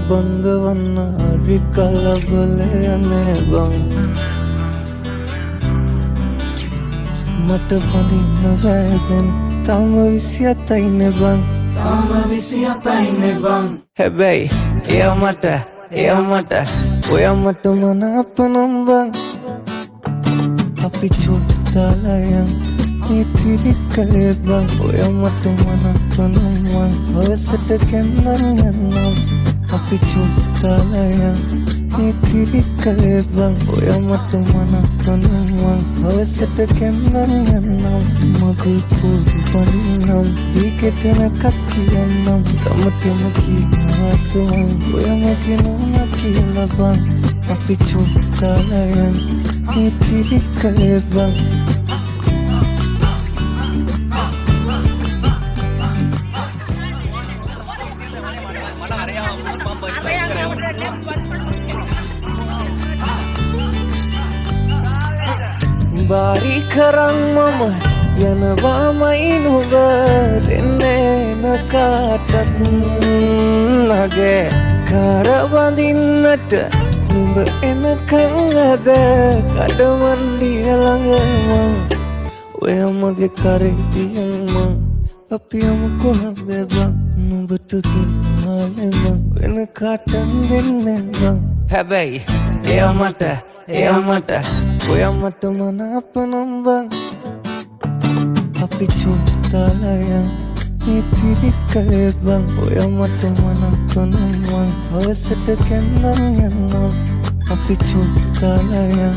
බඳවන්න හරි කලබලයනේ බං මට බඳින්න බෑදැන් තම 27යිනේ බං හැබැයි එයා මට ඔයා මට මනාප නම් බං අපි චුට්ටලයන් ඉතිරි කලේ බං ඔයා මට මනාප නම් මං හවසට කැන්දන් යන්නම් අපි චුට්ටලයන් ඉතිරි කලේ බං ඔයා මට මනාප නම් මං හවසට කැන්දන් යන්නම් මගුල් පොඩි පනින්නම් දීකෙටනකක් කියන්නම් තමටම කියනවත් මං ඔයා මගේ නෝනා කියලා බං අපි චුට්ටලයන් ඉතිරි කලේ බං බාරි කරන් මම යනවාමයි නුඹ දෙන්නේ නකාටත් නගේ කරවඳින්නට නුඹ එනකං අද කඩමණ්ඩිය ළඟ මං ඔය මගේ කරේ තියන් මං අපි යමු කොහොමද බං නුඹට දුන්නාලේ මං වෙන කාටත් දෙන්නේ බං හැබැයි එයා මට ඔයා මට මනාප නම් බං අපි චුට්ටලයන් ඉතිරි කලේ බං ඔයා මට මනාප නම් මං හවසට කැන්දන් යන්නම් අපි චුට්ටලයන්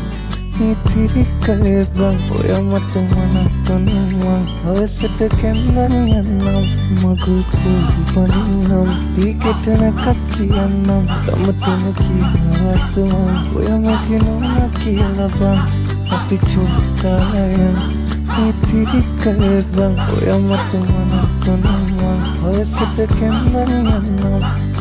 ඉතිරි කලේ බං ඔයා මට මනාප නම් මං හවසට කැන්දන් යන්නම් මගුල් පොඩි පනින්නම් දීකෙටනකක් කියන්නම් තමටම කියනවත් මං ඔයා මගේ නෝනා කියලා බං අපි චුට්ටලයන් ඉතිරි කලේ බං ඔයා මට මනාප නම් මං හවසට කැන්දන් යන්නම්